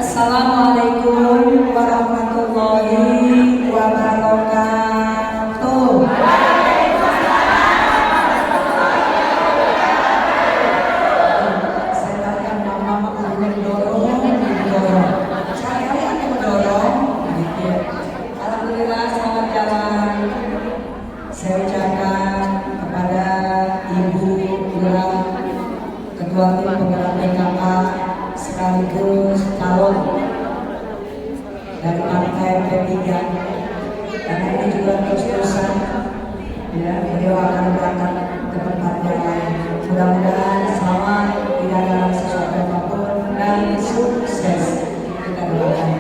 Assalamualaikum warahmatullahi wabarakatuh. Saya tahu yang mama mendorong. Sekali-kali aku mendorong. Alhamdulillah selamat jalan. Saya ucapkan kepada Ibu Lurah, Ketua Tim Penggerak PKK sekaligus calon dari partai P3, karena ini juga terus-terusan ya, beliau akan berangkat ke tempat yang lain. Mudah-mudahan selamat, tidak ada sesuatu apapun, dan sukses kita doakan.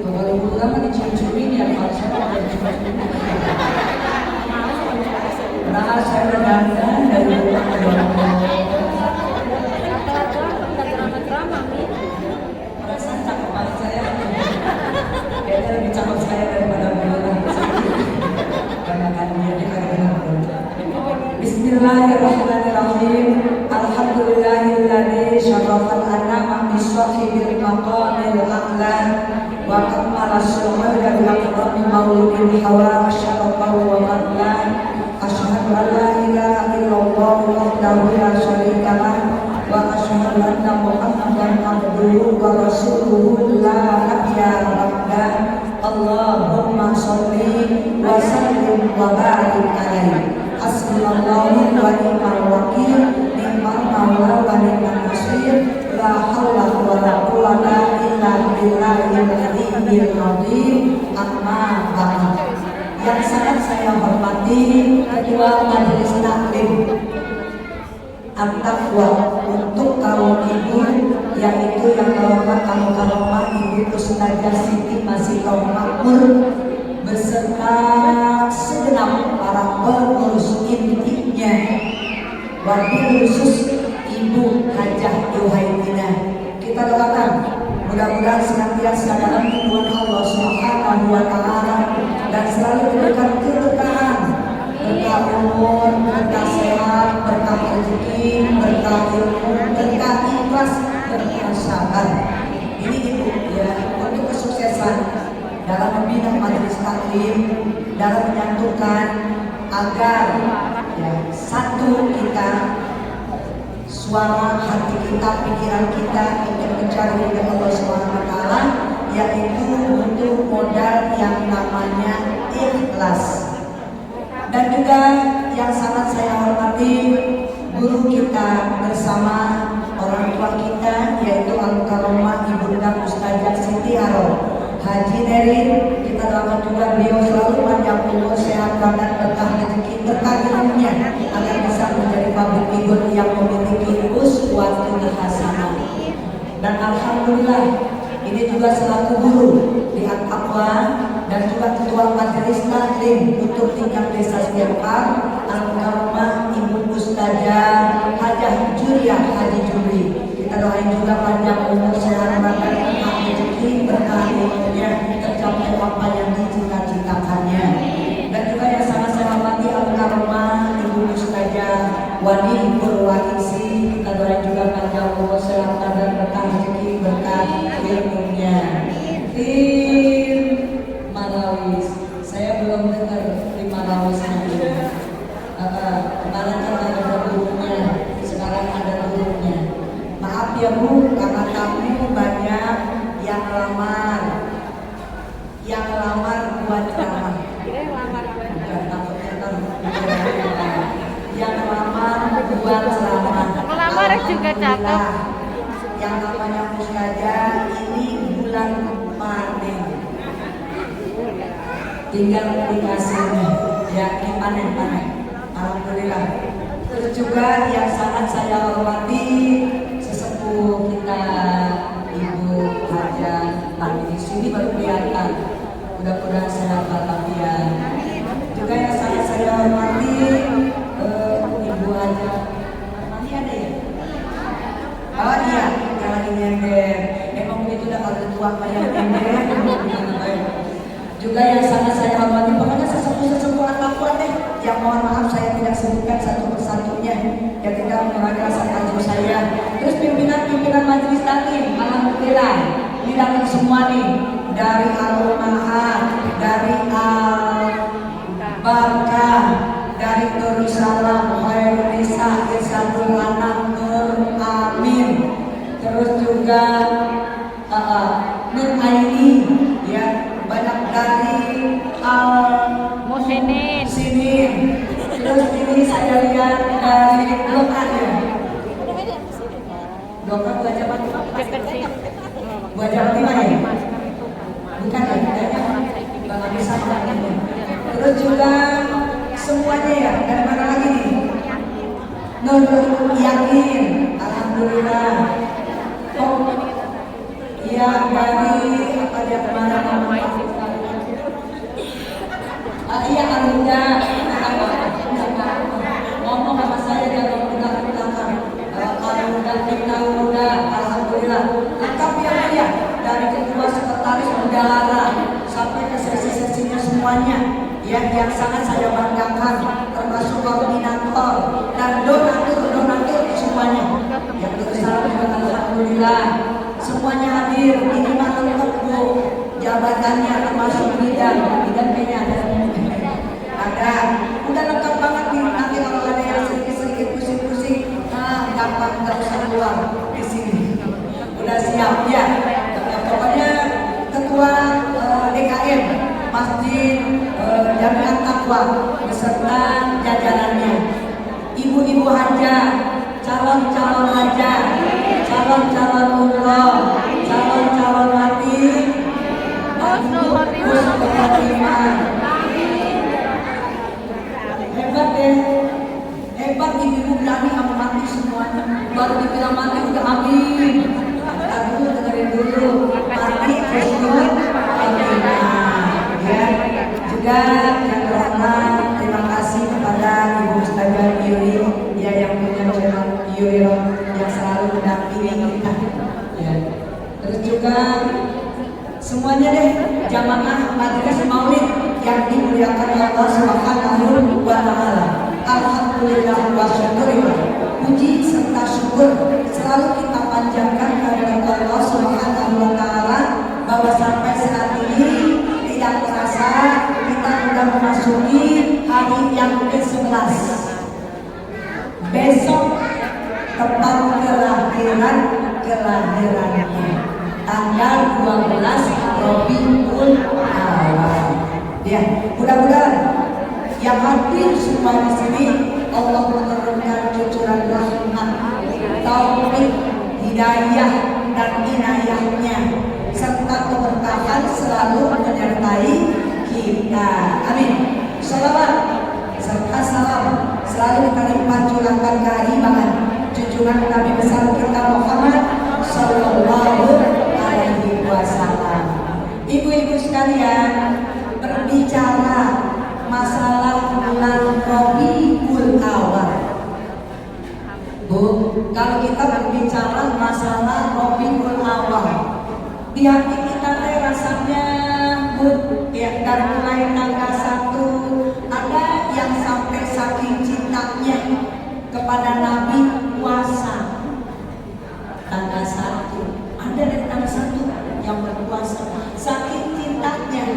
Kalau Ibu lama dicium-ciumin ya, kalau saya mau dicium-ciumin. Nah, saya berdandan dari rumah ke rumah. Perasaan cakepan saya kayaknya lebih cakep saya daripada beliau. Karena kan dia kadang-kadang. Bismillahirrahmanirrahim. Alhamdulillahilladzi syarafal anama bisahhibil maqamil a'la wa kamala syuhada bi aqrami maulidil hawa syarafahu wa fadlan. Asyhadu an la ilaha illallah wahdahu la syarika lah wa asyhadu anna Muhammadan abduhu wa rasuluhu la nabiyya ba'dah. Allahumma sholli wa sallim wa barik alaihi. Hasbunallahu wa ni'mal wakil, ni'mal maula wa ni'mal nasir. La haula wa la quwwata illa billahil aliyyil azim. Amma ba'd. Yang sangat saya hormati Ketua Majelis Taklim At-Taqwa untuk kaum ibu, yaitu yang terhormat Karomah Ibu Ustazah Siti Masih Kaum Makmur beserta segenap para pengurus intinya, wabil khusus Ibu Hajah Yuhaimina. Kita doakan mudah-mudahan senantiasa dalam lindungan Allah Subhanahu wa Ta'ala dan selalu diberikan keberkahan, berkah umur, berkah sehat, berkah rezeki, berkah ilmu, berkah ikhlas, berkah sabar. Ini Ibu ya, untuk kesuksesan dalam membina majelis taklim, dalam menyatukan agar ya, satu kita, suara hati kita, pikiran kita untuk mencari ridha Allah Subhanahu wa Ta'ala, yaitu butuh modal yang namanya ikhlas. Dan juga yang sangat saya hormati guru kita bersama orang tua kita, yaitu Al-Karomah Ibunda Ustazah Siti Haro Haji Nerin. Kita doakan juga beliau selalu panjang umur, sehat badan, berkah rezeki, berkah ilmunya, agar bisa menjadi public figure yang memiliki uswatun hasanah. Dan alhamdulillah ini juga selaku guru di At-Taqwa dan juga ketua majelis taklim untuk tingkat desa Siapar, Al-Karomah Ibu Ustazah Hajah Juriah Haji Juri. Kita doain juga panjang umur, sehat badan, berkah rezeki, berkah ilmunya, tercapai apa yang dicita-citakannya. Dan juga yang sangat saya hormati Al-Karomah Ibu Ustazah Wani Purwaisi. Kita doain juga panjang umur, sehat badan, berkah rezeki, berkah ilmunya. Tim Marawis, saya belum dengar di Marawis nanti. Kemarin kan ada gurunya, sekarang ada gurunya. Maaf ya Bu, karena kamu banyak yang lamar buat ceramah. Bukan takutnya kan yang lamar buat ceramah. Melamar juga cakep. Yang namanya Ustazah ini bulan Maret, tinggal dikasihnya ya, panen. Alhamdulillah. Terus juga yang sangat saya hormati sesepuh kita Ibu Hajah di sini baru kelihatan, mudah-mudahan sehat walafiat. Juga yang sangat saya hormati Ibu Hajah, masih ada ya? Oh iya, yang lagi nyender. Emang begitu dah kalau tua kayak nyender. Juga yang sangat saya hormati, pokoknya sesepuh-sesepuh anak deh, yang mohon maaf saya saya tidak sebutkan satu persatunya ya, tidak mengurangi rasa takjub saya. Terus pimpinan majelis taklim, alhamdulillah ini datang semua nih, dari Al-Mahad, dari Al-Barkah, dari Darussalam, Khairunisa, Irsadul Anam, Nur Amin, terus juga Nur Aini, ya, banyak dari Musinin. Sinin. Terus ini saya lihat dari Blok A ya. Blok A Buah Jawa Timur. Dekat sih. Buah Jawa Timur ya? Bukan ya, kayaknya Bang Bisa ini. Terus juga semuanya ya, dari mana lagi nih? Nur Yakin, alhamdulillah. Oh, iya dari apa dia kemana namanya? Iya Alinda, ngomong sama saya dia belakang. Alinda, alhamdulillah. Lengkap ya, dari ketua sekretaris bendahara sampai ke sesi-sesinya semuanya, ya, yang sangat saya banggakan, termasuk koordinator dan donatur semuanya. Yang besar juga alhamdulillah semuanya hadir. Ini mah lengkap Bu, jabatannya termasuk bidang kayaknya ada, udah lengkap banget nih. Nanti kalau ada yang sedikit pusing, gampang, nggak usah keluar di sini. Udah siap ya. Pokoknya ketua DKM Masjid Jamiat Taqwa beserta jajarannya, ibu-ibu haja, calon-calon haja, calon-calon umroh, calon-calon mati, hebat ibu berani sama mati semuanya. Baru dibilang mati udah amin. Tapi dulu dengerin dulu, mati terus dulu ya. Juga yang terhormat, terima kasih kepada Ibu Ustazah Yuri ya, yang punya channel Yuri yang selalu mendampingi kita ya. Terus juga semuanya deh jamaah majelis maulid yang dimuliakan Allah Subhanahu wa Ta'ala. Alhamdulillah wa syukurillah, puji serta syukur selalu kita panjatkan kepada Allah Subhanahu wa Ta'ala bahwa sampai saat ini tidak terasa kita sudah memasuki hari yang ke-11. Besok tepat kelahirannya tanggal 12 Rabiul Awal. Ya, mudah-mudahan yang hadir semua di sini Allah menurunkan cucuran rahmat, taufik, hidayah dan inayahnya serta keberkahan selalu menyertai kita. Amin. Salawat serta salam selalu kita limpah curahkan kehadiran junjungan Nabi besar kita Muhammad Sallallahu Alaihi Wasallam. Ibu-ibu sekalian, berbicara masalah bulan Rabiul Awal. Bu, kalau kita berbicara masalah Rabiul Awal, di hati kita teh rasanya Bu, ya, dari mulai tanggal 1 ada yang sampai saking cintanya kepada Nabi puasa tanggal 1. Ada dari tanggal 1 yang berpuasa saking cintanya.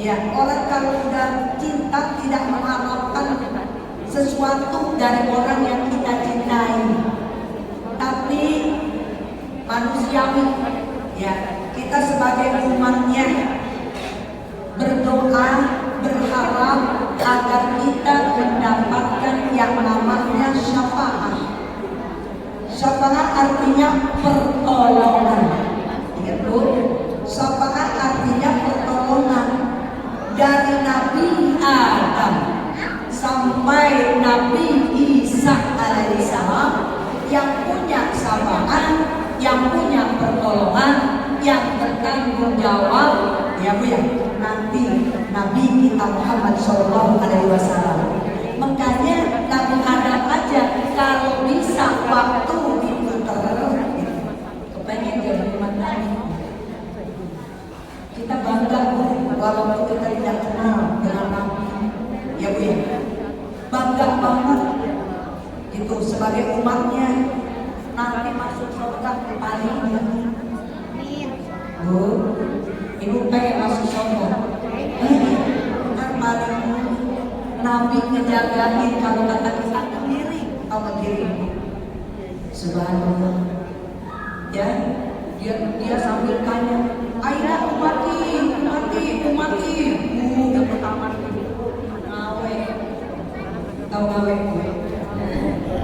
Ya, orang kalau udah cinta tidak mengharapkan sesuatu dari orang yang kita cintai, tapi manusiawi. Ya, kita sebagai umatnya berdoa, berharap agar kita mendapatkan yang namanya syafaat. Syafaat artinya pertolongan. Ingat Bu, syafaat artinya pertolongan. Dari Nabi Adam sampai Nabi Isa alaihissalam, yang punya syafaat, yang punya pertolongan, yang bertanggung jawab, ya Bu ya, nanti Nabi kita Muhammad Sallallahu Alaihi Wasallam. Makanya Nabi Adam aja kalau bisa waktu diputer, kepengen jadi umat Nabi. Kita bangga Bu, walaupun kita tidak kenal dengan Nabi, ya Bu ya, bangga Itu sebagai umatnya nanti masuk surga paling Bu, ibu pengen masuk surga. Kan paling Nabi ngejagain kalau kata kita kiri atau kiri. Subhanallah. Ya, dia sambil tanya, aina umati. Udah pertama ngawe. Tahu ngawe?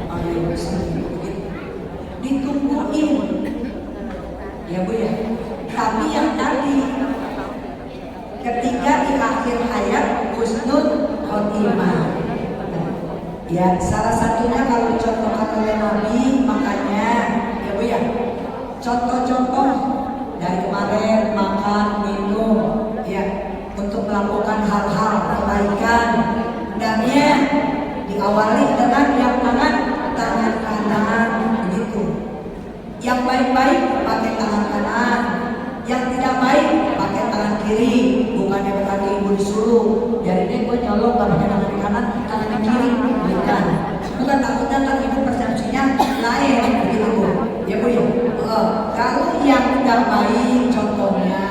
Ayo ditungguin. Ya Bu ya. Tapi yang tadi ketika di akhir hayat husnul khotimah. Ya, salah satunya kalau dicontohkan oleh Nabi, makanya ya Bu ya, contoh-contoh dari kemarin makan, minum, ya, untuk melakukan hal-hal kebaikan, hendaknya diawali dengan yang tangan kanan, begitu. Yang baik-baik pakai tangan kanan, yang tidak baik pakai tangan kiri. Bukannya berarti ibu disuruh, jadinya gue nyolong gak pakai tangan kanan, tangan kiri, bukan takutnya kan ibu persepsinya lain, begitu Bu. Ya Bu ya. Kalau yang tidak baik, contohnya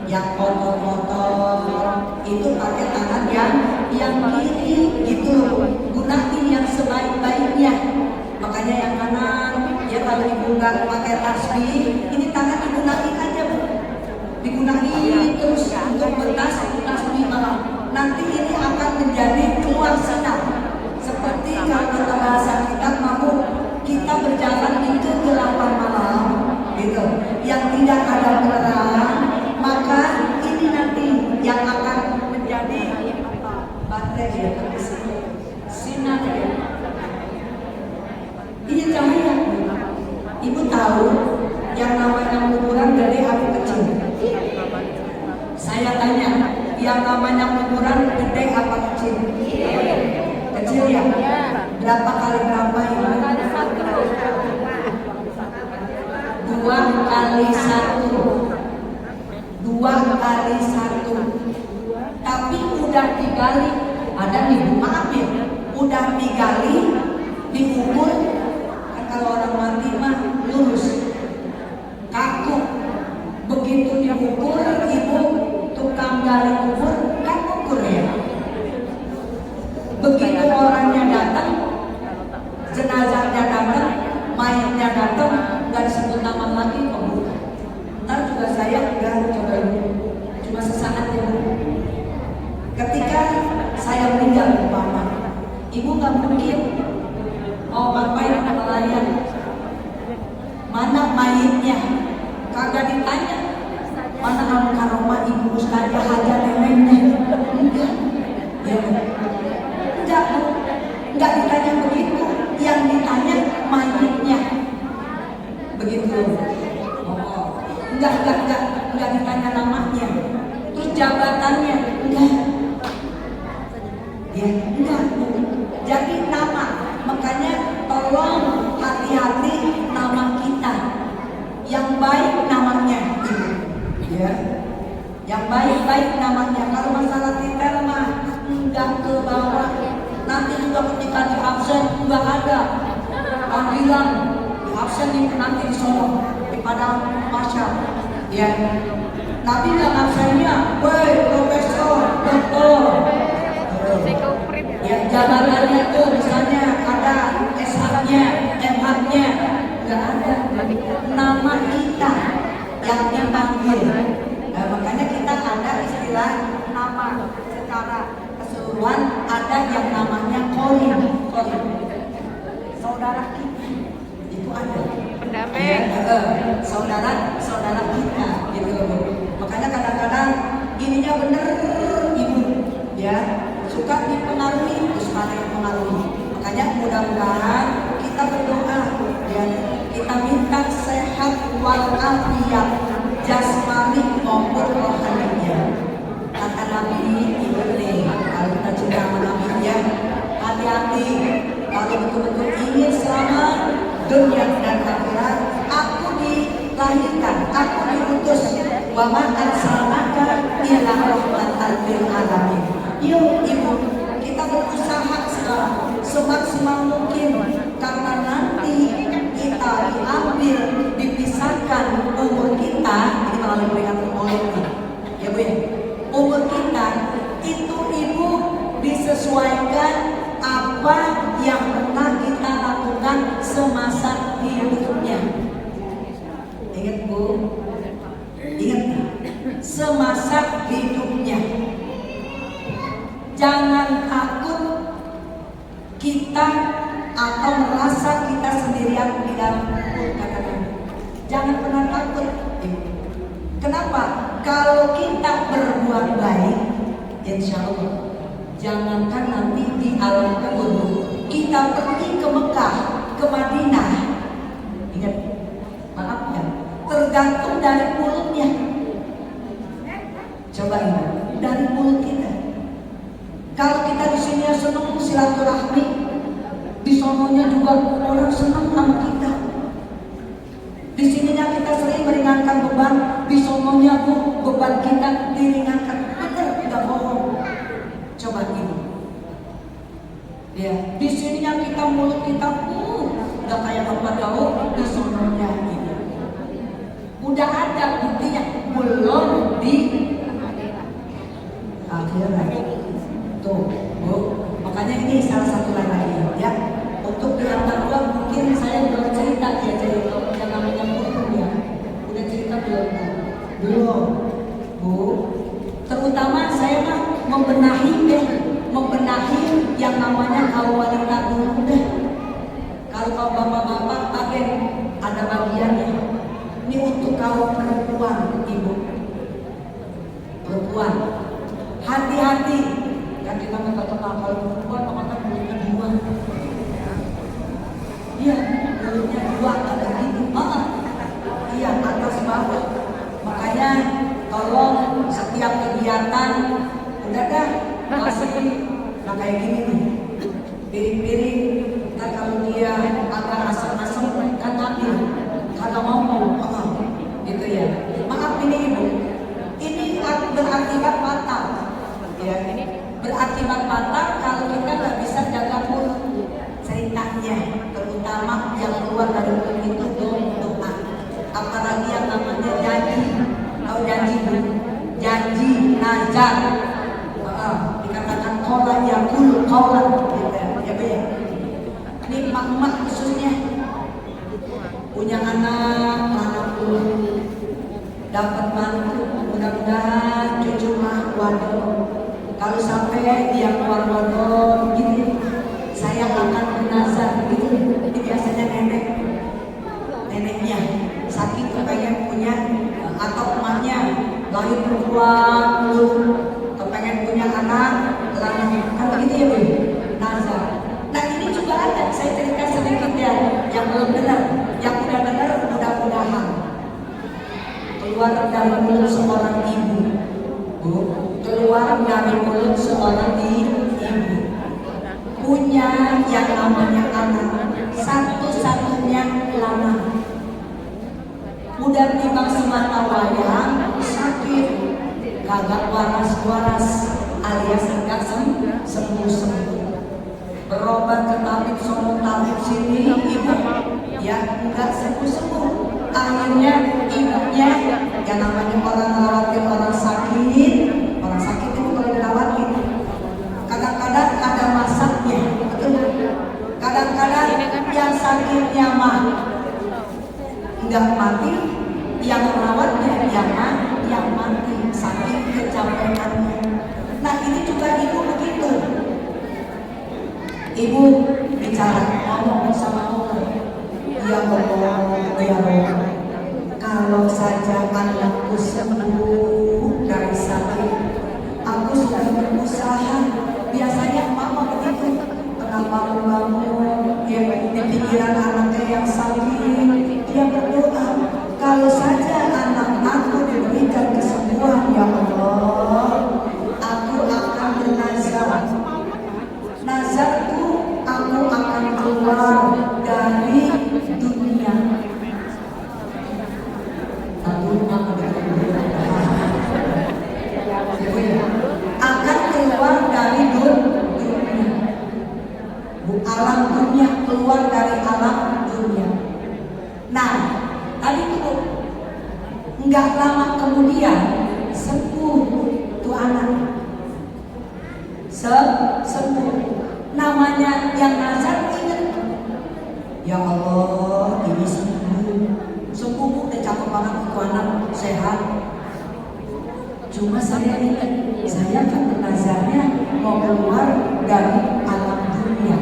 yang kotor-kotor, itu pakai tangan yang kiri, gitu. Gunain yang sebaik-baiknya. Makanya yang kanan, ya kalau ibu nggak pakai tasbih, ini tangan digunain aja Bu. Digunain terus untuk bertasbih malam. Nanti ini akan menjadi keluar sinar. Seperti kalau kita bahasa kita mau kita berjalan itu gelapan malam, gitu. Yang tidak ada penerang, maka ini nanti yang akan menjadi baterai ya, sinar ya. Ini cahaya. Ibu tahu yang namanya ukuran gede atau kecil? Saya tanya, yang namanya ukuran gede apa kecil? Kecil ya? Berapa kali berapa ini? 2 kali 1. 2 kali 1. Tapi udah digali, ada nih, maaf ya, udah digali, diukur. Kalau orang mati mah lurus, kaku. Begitu diukur, ibu tukang gali kubur kan ukur ya. Begitu orangnya datang, jenazahnya datang, mayatnya datang, nggak disebut nama lagi kubur. Ntar juga saya enggak coba cuma sesaat ya. Ketika saya meninggal umpama, ibu nggak mungkin mau ngapain nelayan, mana mayitnya, kagak ditanya. Mana kamu karoma ibu ustazah haja neneknya? Enggak ditanya begitu. Yang ditanya mayitnya, begitu. Enggak ditanya namanya, terus jabatannya, enggak. Ya, enggak. Jadi nama, makanya tolong hati-hati nama kita. Yang baik namanya, ya. Yang baik-baik namanya. Kalau masalah titel mah enggak ke bawah. Nanti juga ketika di absen enggak ada panggilan di absen nanti di sono di padang masyar. Ya. Nabi enggak absennya, woi profesor, doktor. Ya, jabatannya tuh misalnya ada SH-nya, MH-nya, nggak ada. Nama kita yang dipanggil. Nah, makanya kita ada istilah nama secara keseluruhan, ada yang namanya kolim. Saudara kita itu ada. Pendamping. Ya, saudara kita gitu. Makanya kadang-kadang ininya bener ibu, ya. Suka dipengaruhi, terus ada yang mengaruhi. Makanya mudah-mudahan kita berdoa, ya, kita minta sehat walafiat jasmani maupun rohaninya. Kata Nabi ini, kalau kita cinta sama Nabi ya, hati-hati. Kalau betul-betul ingin selamat dunia dan akhirat, aku dilahirkan, aku diutus. Wa ma arsalnaka illa rahmatan lil alamin. Yuk ibu, kita berusaha sekarang. semaksimal mungkin, karena nanti kita diambil, dipisahkan umur kita. Ini melalui peringatan Maulid nih, ya Bu ya. Umur kita itu Ibu disesuaikan apa yang pernah kita lakukan semasa hidupnya. Ingat Bu, ingat semasa hidupnya. Jangan takut kita atau merasa kita sendirian di dalam katakan. Jangan pernah takut. Kenapa? Kalau kita berbuat baik, insya Allah, jangankan nanti di alam kubur, kita pergi ke Mekah, ke Madinah. Ingat, maaf ya, tergantung dari mulutnya. Coba ini, dari mulut kita. Kalau kita di sini senang silaturahmi, di sononya juga orang senang sama kita. Di sininya kita sering meringankan beban, di sononya Bu beban kita diringankan. Benar, tidak bohong. Coba ini. Ya, di sininya kita mulut kita udah kayak Bapak Daud, di sononya ini. Udah ada buktinya, belum di akhirat. Tuh, Bu. Makanya ini salah satu lagi ya. Untuk di antara mungkin saya belum cerita ya, cerita yang namanya buku ya. Udah cerita belum? Belum, Bu. Terutama saya mah membenahi yang namanya kaum wanita dulu deh. Kalau bapak-bapak bagian ada bagiannya. Ini untuk kaum perempuan, Ibu. Perempuan, hati-hati. Kan kita kata kalau perempuan maka mulutnya dua. Iya, mulutnya dua ada gitu. Iya, atas bawah. Makanya tolong setiap kegiatan udah dah kasih kayak gini nih. Piring-piring kan kalau dia agak asam-asam kan ambil. Kalau ngomong, gitu ya. Maaf ini Ibu. Ini berakibat fatal. Ya, berakibat fatal kalau kita nggak bisa jaga mulut. Ceritanya, terutama yang keluar dari mulut itu doa. Apalagi yang namanya janji. Tahu janji Bu? Janji, nazar. Dikatakan qala yaqulu qawlan, ya Bu ya. Ini emak-emak khususnya punya anak pun dapat mantu, mudah-mudahan cucu mah waduh. Kalau sampai dia keluar waduh gini, saya akan bernazar gitu. Ini biasanya neneknya sakit kepengen punya, atau emaknya lahir perempuan lu kepengen punya anak laki, kan begitu ya Bu? Nazar. Nah ini juga ada, saya cerita sedikit ya, yang belum benar, yang udah benar mudah-mudahan keluar dari mulut seorang ibu, Bu, keluar dari mulut seorang ibu, punya yang namanya anak, satu-satunya lama, udah timbang semata wayang, sakit, kagak waras-waras, alias enggak sembuh-sembuh. Berobat ke tabib sono tabib sini, ibu ya enggak sembuh-sembuh. Akhirnya ibunya yang namanya orang ngelawatin orang sakit itu kalau dilawatin kadang-kadang ada masaknya, betul? Kadang-kadang yang sakitnya mah enggak mati, yang merawatnya yang mati, sakit kecapeannya. Nah ini juga ibu begitu. Ibu bicara, ngomong sama Allah, ya Allah, ya Allah, kalau saja anakku sembuh dari sakit, aku sudah berusaha. Biasanya mama begitu, kenapa bangun, ya di pikiran anaknya yang sakit, dia berdoa, kalau saja anak aku diberikan kesembuhan, ya Allah, aku akan bernazar. Nazarku, aku akan keluar dari dunia. Akan keluar dari dunia. alam dunia, keluar dari alam dunia. Nah, tadi itu nggak lama kemudian sembuh tuh anak. Sembuh. Namanya yang nazar ingat, ya Allah ini sembuh udah cakep banget itu anak sehat. Cuma saya ingat, saya kan nazarnya mau keluar dari alam dunia,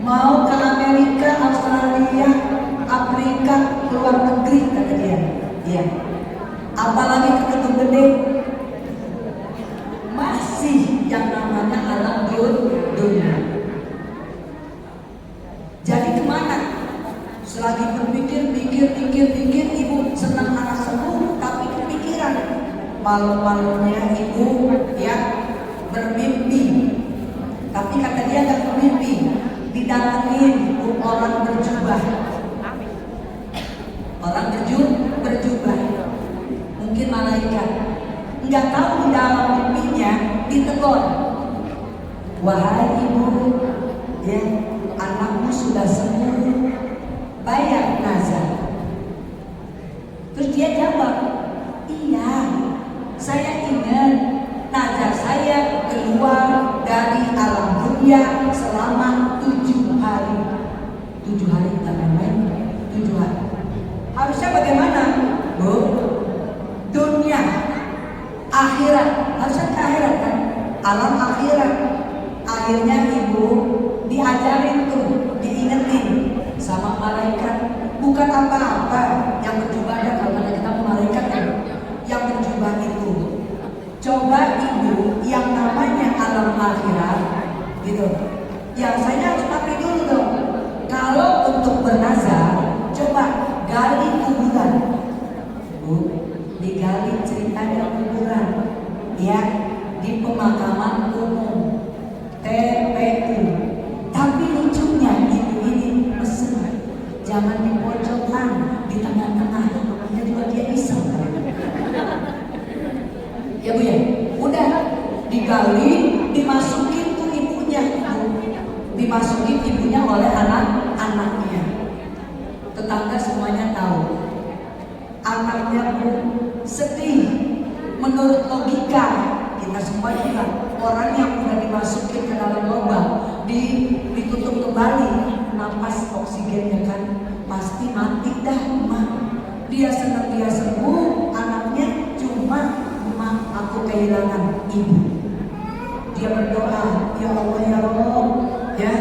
mau ke Amerika, Australia, Afrika, keluar negeri kata dia. Iya. Apalagi ke gedung gede, masih yang namanya alam dunia. Jadi kemana? Selagi berpikir, ibu senang anak sembuh, tapi kepikiran. Malam-malamnya ibu ya bermimpi. Tapi kata dia nggak bermimpi, didatengin orang berjubah. Orang berjubah. Mungkin malaikat. Nggak tahu di dalam mimpinya ditegur. Wahai ibu, ya anakmu sudah sembuh, bayar nazar. Terus dia jawab, iya, saya ingat nazar saya keluar dari alam dunia selama 7 hari. 7 hari tak main, 7 hari. Harusnya bagaimana, Bu? Dunia, akhirat, harusnya ke akhirat kan? Alam akhirat. Akhirnya ibu diajarin tuh, diingetin sama malaikat, bukan apa-apa yang berjubah ada. Kalau kita malaikat kan yang berjubah itu, coba ibu yang namanya alam akhirat gitu ya, saya harus pakai dulu dong. Kalau untuk bernazar, coba gali kuburan, Bu, digali ceritanya kuburan ya, di pemakaman umum TPU. Tapi lucunya ibu ini pesen, jangan di pojokan, di tengah-tengah, namanya juga dia iseng. Ya Bu ya, udah digali, dimasukin tuh ibunya, dimasukin ibunya oleh anak-anaknya. Tetangga semuanya tahu. Anaknya Bu sedih. Menurut logika kita semua juga, orang yang udah dimasukin ke dalam lubang, ditutup kembali, napas oksigennya kan pasti mati dah, mak. Dia senang dia sembuh, anaknya cuma, mak aku kehilangan ibu. Dia berdoa, ya Allah ya Allah, ya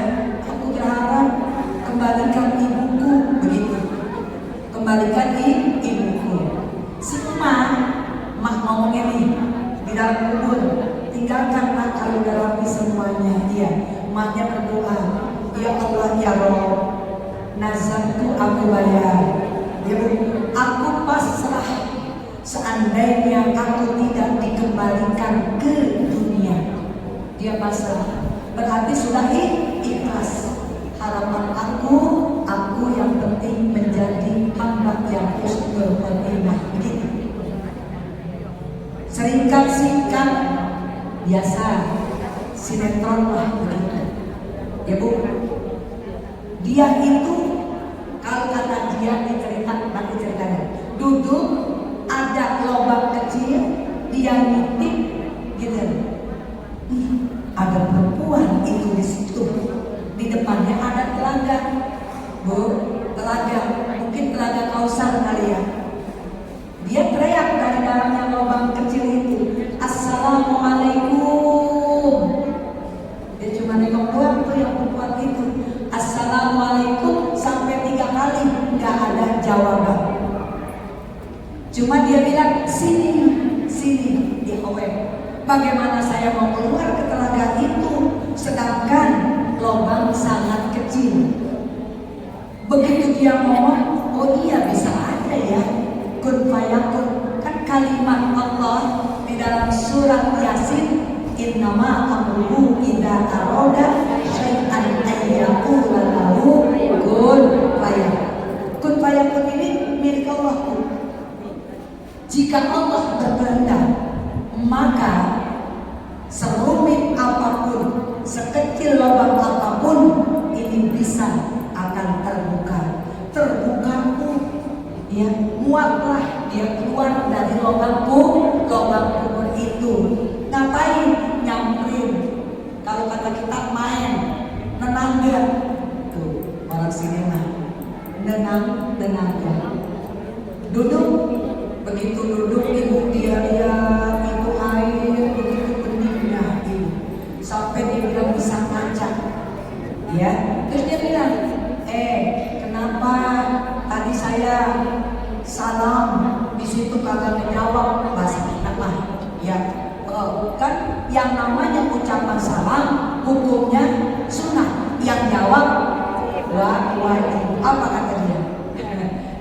aku berharap kembalikan ibuku, begitu. Kembalikan ibuku. Si mak ngomongnya nih di dalam kubur, tinggalkan mak kalau udah rapi semuanya. Iya, maknya berdoa, ya Allah ya Rabb, nazarku aku bayar. Ya Bu, aku pasrah. Seandainya aku tidak dikembalikan ke dunia, dia pasrah. Berarti sudah ikhlas. Harapan aku yang penting menjadi hamba yang husnul khotimah. Begitu. Singkat biasa sinetron lah begitu. Ya Bu, dia itu kalau kata dia ceritanya duduk, ada lubang kecil, dia ngintip gitu. Ada perempuan itu di situ. Di depannya ada telaga, Bu, telaga, mungkin telaga Kausar kali ya. Dia teriak dari dalamnya lubang kecil itu, Assalamualaikum. Dia cuma nengok doang tuh yang perempuan itu, Assalamualaikum sampai 3 kali, nggak ada jawaban. Cuma dia bilang, sini, dia awet. Bagaimana saya mau keluar ke telaga itu, sedangkan lubang sangat kecil. Begitu dia ngomong, oh iya bisa aja ya, kun fayakun. Kan kalimat Allah di dalam surat Yasin, innama amruhu idza arada syai'an ayyaqula lahu kun fayakun. Kun fayakun ini milik Allah. Jika Allah berkehendak, maka serumit apapun, sekecil lubang apapun ini bisa akan terbuka. Terbuka pun, ya muatlah dia keluar dari lubang kubur itu. Ngapain? Nyamperin. Kalau kata kita main, nenangga. Tuh orang sinema, nenangga. Duduk, begitu duduk ibu dia lihat itu air begitu beningnya ibu, sampai dia bilang bisa ngaca, ya. Terus dia bilang, kenapa tadi saya salam di situ kagak menjawab? Bahasa kita mah, ya. Kan yang namanya ucapan salam hukumnya sunnah, yang jawab wajib. Apa kata dia?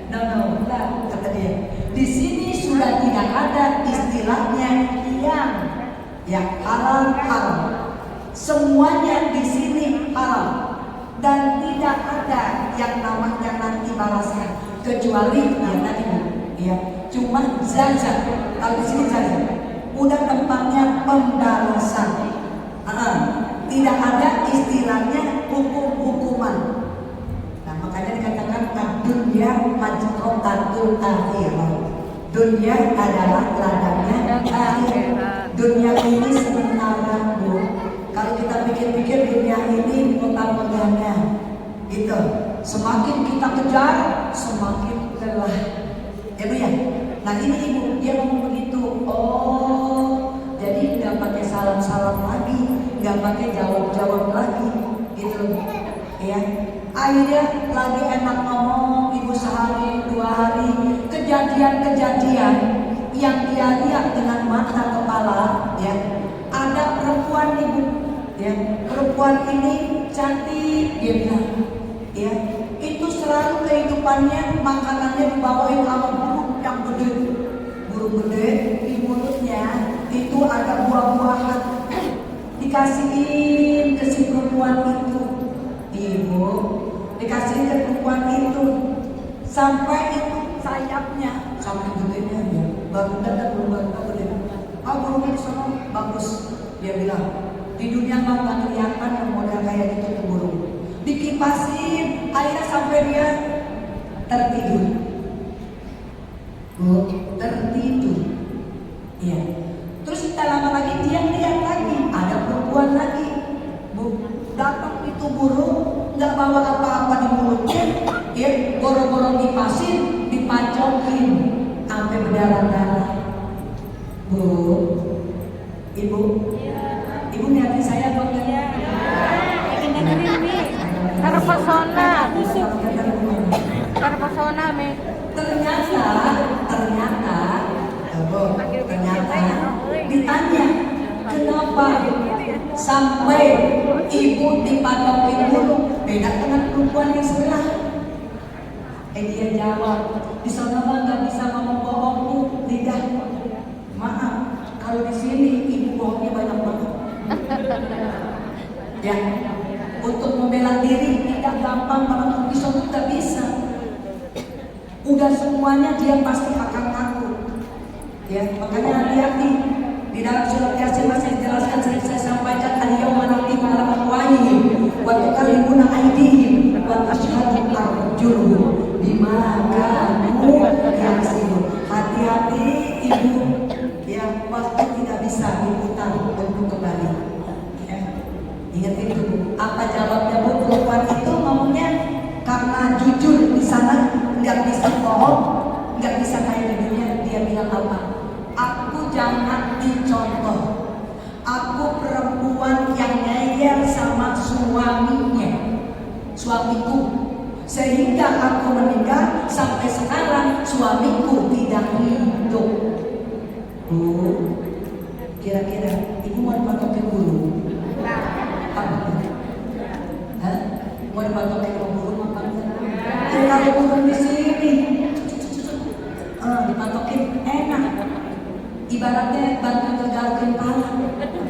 No, kata dia. Di sini sudah tidak ada istilahnya yang halal haram. Semuanya di sini halal dan tidak ada yang namanya nanti balasnya kecuali yang tadi, ya. Cuma zazat. Kalau di sini zazat udah tempatnya pembalasan. Tidak ada istilahnya hukuman. Nah, makanya dikatakan dunia majrotatul akhirah. Dunia adalah ladangnya akhirat. Dunia ini sementara, Bu. Kalau kita pikir-pikir dunia ini kota megahnya, gitu. Semakin kita kejar, semakin lelah. Ya Bu ya. Nah ini ibu dia ngomong begitu. Oh, jadi nggak pakai salam-salam lagi, nggak pakai jawab-jawab lagi, gitu. Ya. Akhirnya lagi enak ngomong ibu sehari 2 hari, kejadian-kejadian yang dia lihat dengan mata kepala, ya. Ada perempuan ibu, ya. Perempuan ini cantik, dia bilang, ya. Itu selalu kehidupannya makanannya dibawain sama burung yang gede, burung gede di mulutnya itu ada buah-buahan, dikasihin ke si perempuan itu, ibu. Dikasih ke perempuan itu sampai itu sayapnya sampai gedenya dia baru datang baru gede. Burungnya di sana bagus, dia bilang. Di dunia mah nggak kelihatan yang model kayak gitu tuh burung. Dikipasin, akhirnya sampai dia tertidur. Bu, tertidur. Iya. Terus tak lama lagi dia lihat lagi ada perempuan lagi. Bu, datang itu burung nggak bawa apa-apa di mulutnya, ya boro-boro dipasin, dipacokin sampai berdarah-darah. Bu, ibu, ibu lihatin saya kok ya? Terpesona, terpesona me. Ternyata ditanya kenapa sampai ibu dipatokin dulu, beda dengan perempuan yang sebelah. Dia jawab, di sana mah nggak bisa ngomong bohong bu, lidah. Maaf, kalau di sini ibu bohongnya banyak banget. Ya, untuk membela diri tidak gampang banget, bisa nggak bisa. Udah semuanya dia pasti akan ngaku. Ya, makanya hati-hati. Di dalam surat Yasin saya jelaskan, saya sampaikan al-yawma nakhtimu ala afwahihim wa tukallimuna aydihim wa tashhadu arjuluhum bima kanu yaksibun. Hati-hati ibu, ya waktu tidak bisa diputar untuk kembali. Ya. Ingat itu. Apa jawabnya bu? Perempuan itu ngomongnya karena jujur di sana, nggak bisa bohong, nggak bisa kayak di dunia. Dia bilang apa? Aku jangan dicontoh. Aku perempuan yang ngeyel sama suaminya, suamiku, sehingga aku meninggal sampai sekarang suamiku tidak hidup. Bu, kira-kira ibu mau dipatokin guru? Apa? Hah? Mau dipatokin guru apa enggak? Kalau burung di sini, dipatokin enak. Ibaratnya bantu ngegalkin pala,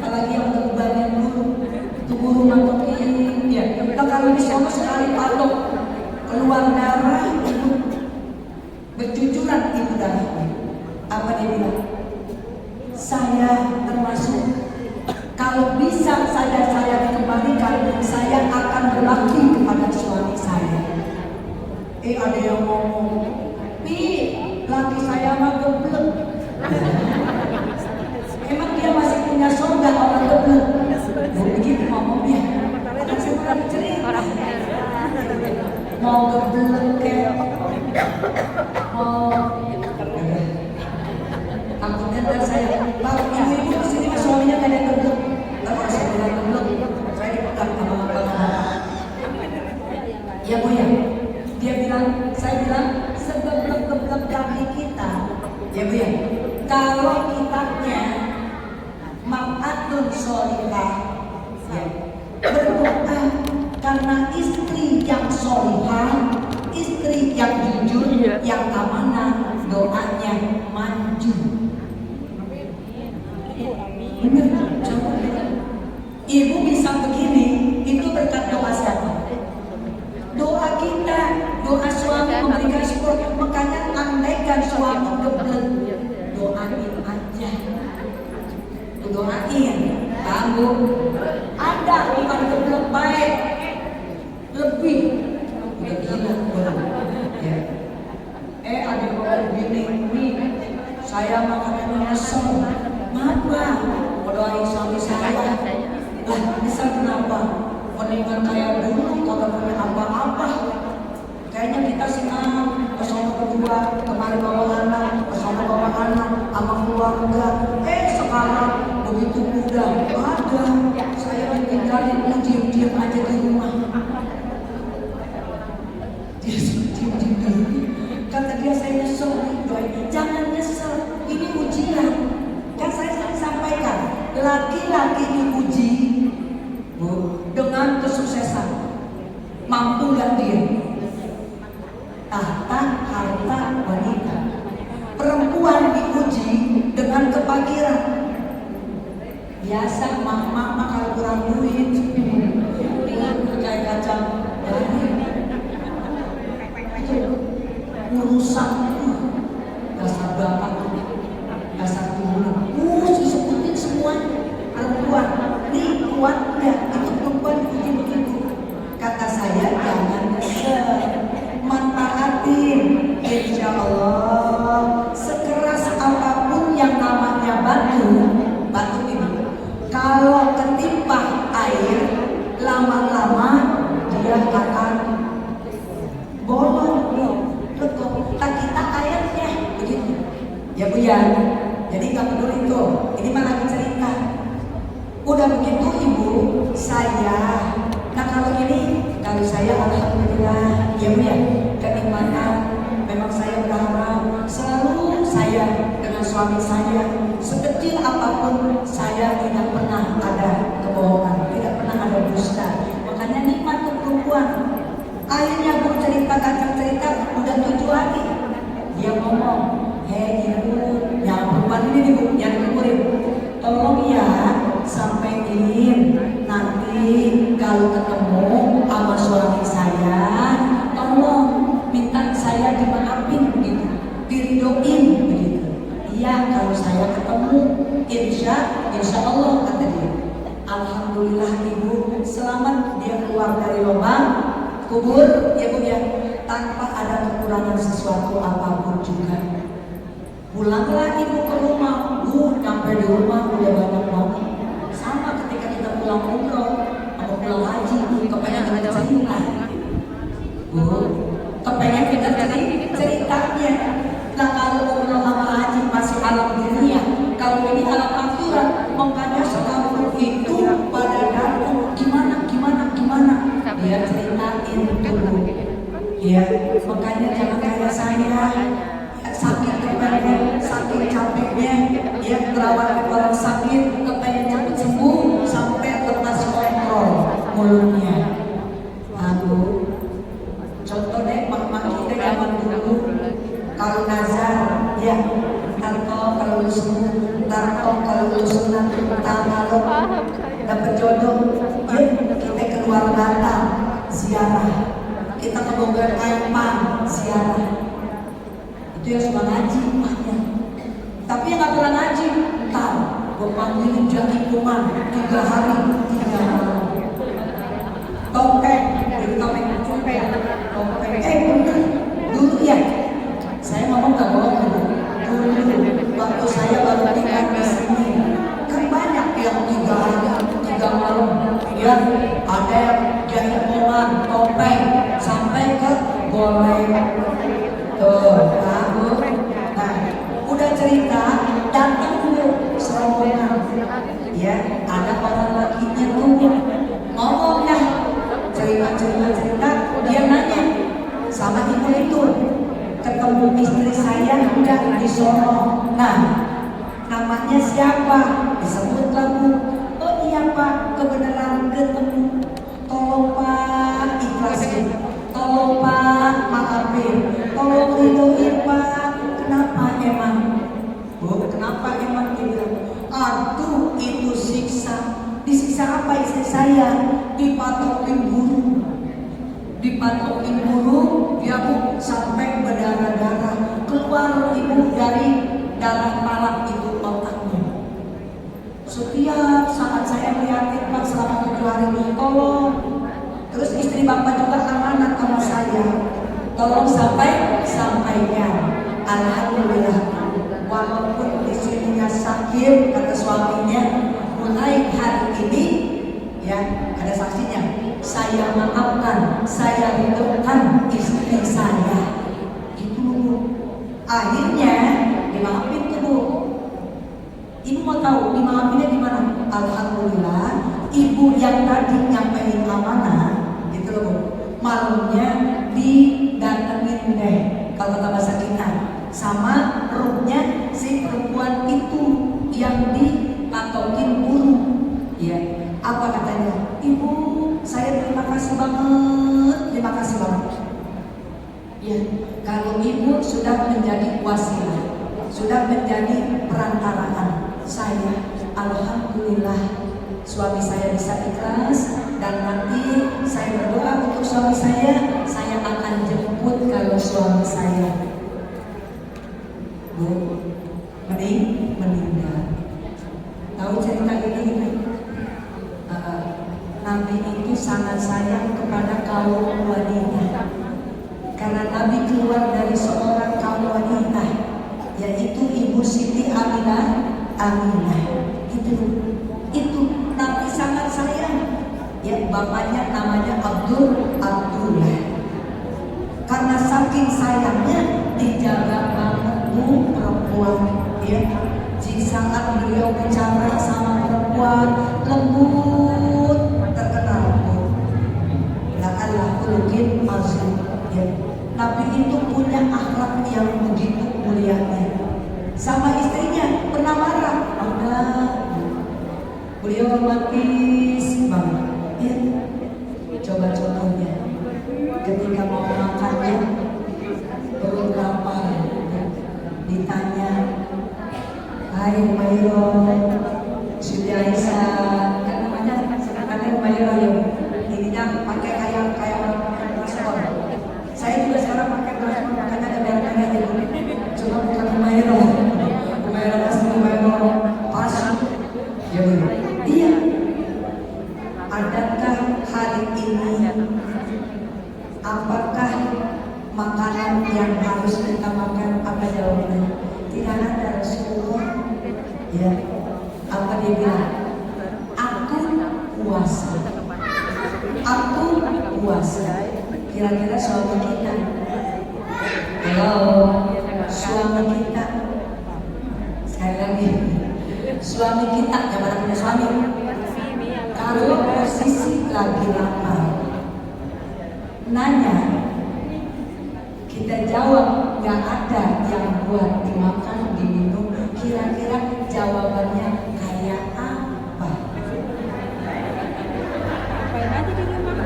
apalagi yang udah bebannya dulu, tuh guru matokin, ya. Nah kalau misalnya sekali patok keluar darah, ibu bercucuran ibu darahnya. Apa dia bilang? Saya termasuk, kalau bisa saya dikembalikan Ada yang ngomong, Pi, laki saya mah geblek. Emang dia masih punya sorga orang geblek? Begitu ngomongnya. Akan saya pernah cerita. Mau geblek kayak mau takutnya ntar saya Pak, ibu kesini mas suaminya gak ada yang geblek. Kalau saya bilang geblek, saya dipegang sama bapak. Ya Bu ya, dia bilang, saya bilang segeblek-geblek kaki kita. Ya Bu ya, kalau kitanya ma'atun sholihah, ya, berdoa karena istri yang sholihah, istri yang jujur, yang amanah, doanya maju. Bener, coba. Ibu bisa begini, itu berkat doa siapa? Doa kita, doa suami memberikan support. Makanya andaikan suami geblek, doain aja. Doain, kamu ada bukan geblek baik, lebih udah gila ya. Ada orang begini, saya makanannya nyesel. Kenapa? Doain suami saya. Lah, bisa kenapa? Mendingan kayak dulu kagak punya apa-apa. Kayaknya kita senang bersama berdua, kemarin bawa anak, bersama bawa anak, sama keluarga. Sekarang begitu muda, ada saya ditinggalin, diam-diam aja di rumah. Dia diam-diam di rumah. Kata dia, saya nyesel, doain. Jangan nyesel, ini ujian. Kan saya sering sampaikan, laki-laki diuji dengan kesuksesan. Mampu gak dia? Tahta, harta, wanita. Perempuan diuji dengan kepakiran. Biasa mak-mak kalau kurang duit, kayak kacang urusan dasar bapak, dasar turun, disebutin semua perempuan. Nih kuat enggak? Itu perempuan begitu. Kata saya jangan nyesel, manfaatin. Insya Allah sekeras apapun yang namanya batu ini, kalau ketimpa air, lama-lama dia akan bolong. Tak kita airnya begitu. Ya Bu ya. Jadi nggak peduli itu. Ini mah lagi cerita. Udah begitu Ibu, saya. Nah kalau saya alhamdulillah, ya Bu ya, kenikmatan. Memang saya berharap selalu saya dengan suami saya, sekecil apapun saya tidak pernah ada kebohongan, tidak pernah ada dusta. Makanya nikmat untuk perempuan. Akhirnya Bu cerita udah 7 hari. Dia ngomong, hei Ibu, yang perempuan ini nih Bu, yang diumurin, tolong ya sampaikan nanti kalau ketemu sama suami saya, tolong minta saya dimaafin begitu, diridoin begitu. Iya kalau saya ketemu, insya Allah kata dia. Alhamdulillah Ibu, selamat dia keluar dari lubang kubur ya Bu ya, tanpa ada kekurangan sesuatu apapun juga. Pulanglah Ibu ke rumah, nyampe di rumah udah banyak banget. Sama ketika kita pulang umroh atau pulang haji, kepengen kita cerita. Kepengen kita ceritanya. Nah kalau umroh sama haji masih alam dunia, kalau ini alam akhirat, makanya sekarang itu pada datang gimana dia ceritain dulu. Ya, makanya jangan kayak saya. Sakit kepengen, sakit capeknya, ya merawat orang sakit, kepengen cepat sembuh sampai lepas kontrol mulutnya. Aduh, contoh deh mak-mak kita zaman dulu, kalau nazar, ya, tarto kalau lu sembuh, tarto kalau lu sunat, kalau dapat jodoh, ya kita keluar data ziarah, kita ke Bogor Kaipan ziarah. Itu yang suka ngaji emaknya, tapi yang gak pernah ngaji, tahu gue panggilin jadi kuman 3 hari 3 malam. Topeng, jadi topeng bener Tuh, tahu. Nah, udah cerita, datang tuh serombongan. Ya, ada orang lakinya tuh ngomong dah, cerita. Dia nanya sama ibu itu, ketemu istri saya udah di sono. Nah, namanya siapa? Disebutlah Bu. Oh iya Pak, kebenaran ketemu. Tolong Pak, ikhlasin. Tolong Pak, maafin. Tolong ridhoin Pak. Kenapa emang? Bu, kenapa emang dia bilang? Aduh, itu siksa. Disiksa apa istri saya? Dipatokin buru. Dipatokin buru, ya Bu, sampai berdarah-darah. Keluar ibu dari darah parah itu otaknya. Setiap saat saya melihatin Pak selama 7 hari, tolong. Terus istri Bapak juga amanat sama saya. Tolong sampaikan. Alhamdulillah. Walaupun istrinya sakit, kata suaminya, mulai hari ini, ya ada saksinya. Saya maafkan, saya ridhokan istri saya. Itu akhirnya dimaafin tuh Bu. Ibu mau tahu dimaafinnya di mana? Alhamdulillah, ibu yang tadi nyampein amanah, gitu loh Bu. Malamnya didatengin deh, kalau kata bahasa kita, sama rohnya si perempuan itu yang dipatokin buru. Ya, apa katanya? Ibu, saya terima kasih banget. Ya, kalau ibu sudah menjadi wasilah, sudah menjadi perantaraan saya, alhamdulillah suami saya bisa ikhlas, dan nanti saya berdoa untuk suami saya akan jemput kalau suami saya Bu meninggal. Tahu cerita ini? Nabi itu sangat sayang kepada kaum wanita, karena Nabi keluar dari seorang kaum wanita, yaitu Ibu Siti Aminah. Itu Nabi sangat sayang. Ya, bapaknya namanya Abdullah. Karena saking sayangnya dijaga banget Bu perempuan. Ya, di saat beliau bicara sama perempuan lembut, terkenal Bu. La'allah khuluqin azim. Ya, Nabi itu punya akhlak yang begitu mulianya. Sama istrinya pernah marah, enggak. Beliau romantis banget. Ya, coba contohnya, ketika mau makannya perut lapar, ditanya, hai Umayro, Siti Aisyah, kan namanya Umayro ya, ininya pakai kayak orang transport. Saya juga sekarang pakai transport, makanya ada merek-merek ya. Cuma bukan Umayro asli, Umayro pas. Ya Bu. Iya. Adakah hari ini, apakah makanan yang harus kita makan? Apa jawabannya? Tidak ada Rasulullah. Ya. Apa dia bilang? Aku puasa. Kira-kira suami kita, kalau suami kita, sekali lagi, suami kita yang mana punya suami, kalau posisi lagi lapar, nanya, kita jawab gak ada yang buat dimakan, diminum, kira-kira jawabannya kayak apa? Apain aja di rumah?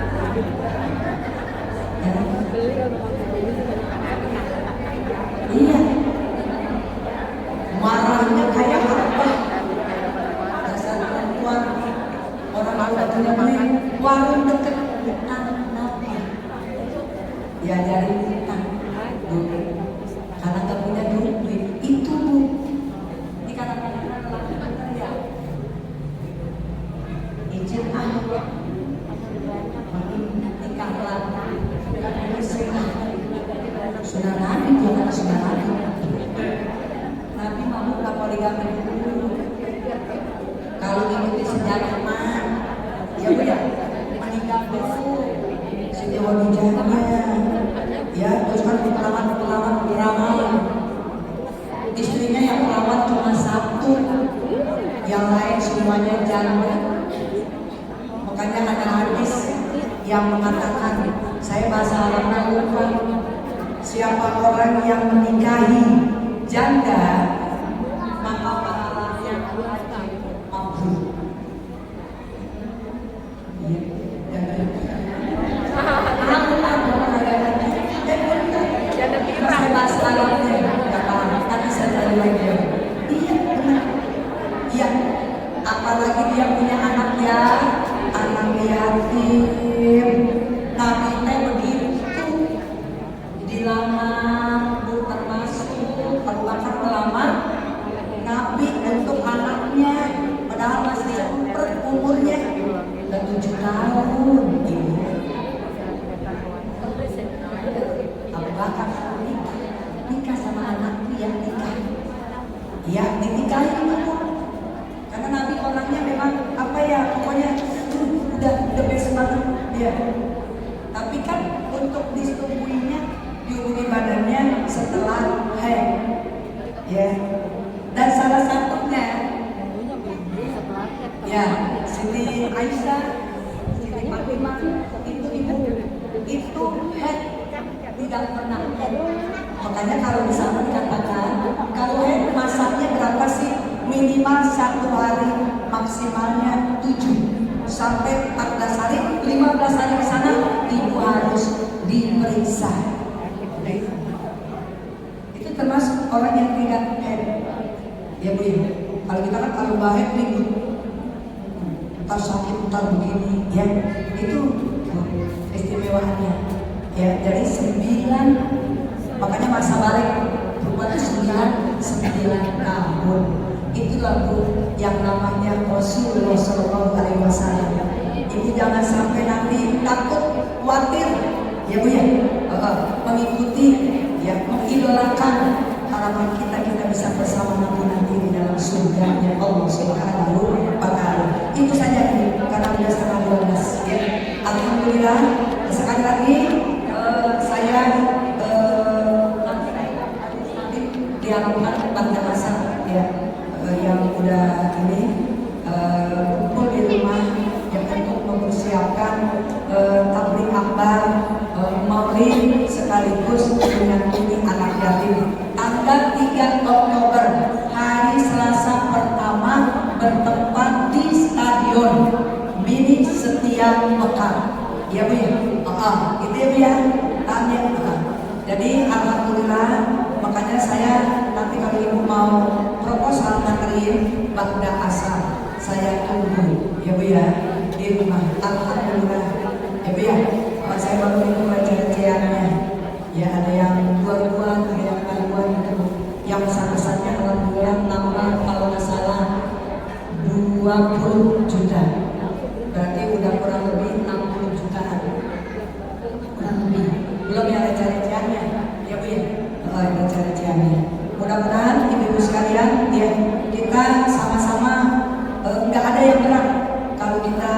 Iya, marahnya kayak apa? Dasar perempuan, orang punya beli warung deket utang nabi, diajarin utang, karena gak punya duit. Itu Bu, dikatakan ya, izin nikahlah, sudah Nabi, jangan sudah Nabi. Nabi mau gak poligami dulu. Kalau ngikuti sejarah mah, ya Bu ya, menikah dulu, sejauh dijahnya, ya namanya janda. Makanya ada hadis yang mengatakan, saya bahasa Arabnya lupa, siapa orang yang menikahi janda maka pahalanya mabrur. Iya, janda saya bahasa Arabnya nggak paham, tapi saya cari lagi. Iya benar. Iya, apalagi dia punya anak yatim. Nabi teh begitu dilamar, Bu, termasuk Abu Bakar melamar Nabi untuk anaknya, padahal masih sempurna umurnya, udah 7 tahun. Ibu Abu Bakar nikah sama anaknya, yang nikah, ya dinikahi itu. Karena Nabi orangnya memang apa ya, pokoknya udah best banget dia. Tapi kan untuk disetubuhinya, dihubungi badannya setelah haid, ya. Dan salah satunya, ya, Siti Aisyah, Siti Fatimah, itu ibu, itu haid, tidak pernah haid. Makanya kalau misalnya dikatakan, kalau haid masaknya berapa sih? Minimal 1 hari, maksimalnya 7 sampai 14 hari, 15 hari ke sana ibu harus diperiksa. Itu termasuk orang yang tidak haid. Ya Bu, kalau kita kan kalau nggak haid ribut, ntar sakit, ntar begini, ya itu istimewaannya. Ya dari 9, makanya masa balik berubah 9 tahun. Itulah Bu yang namanya Rasulullah SAW. Ibu jangan sampai nanti takut, khawatir, ya Bu ya, mengikuti, ya mengidolakan harapan kita bisa bersama Nabi nanti di dalam surganya Allah Subhanahu wa Ta'ala. Itu saja Bu, karena sudah setengah 12 ya. Alhamdulillah. Sekali lagi saya nanti diharapkan pada masa ya yang udah ini kumpul di rumah yang untuk mempersiapkan tabligh akbar maulid sekaligus menyantuni anak yatim tanggal 3 Oktober hari Selasa pertama bertempat di Stadion Mini Setia Mekar. Ya Bu ya, itu ya Bu ya, tanya. Jadi alhamdulillah, makanya saya nanti kalau Ibu mau proposal nganterin Bagda Asar, saya tunggu ya Bu ya di rumah. Alhamdulillah ya Bu ya, saya baru itu recehan-recehannya ya, ada yang 2-2, ada yang 2 gitu. Yang besar-besarnya alhamdulillah nambah kalau nggak salah 20 juta, berarti udah kurang lebih 60 jutaan, kurang lebih. Belum yang receh-recehannya ya Bu ya, receh-recehannya. Mudah-mudahan ibu-ibu sekalian ya, kita sama-sama nggak ada yang berat kalau kita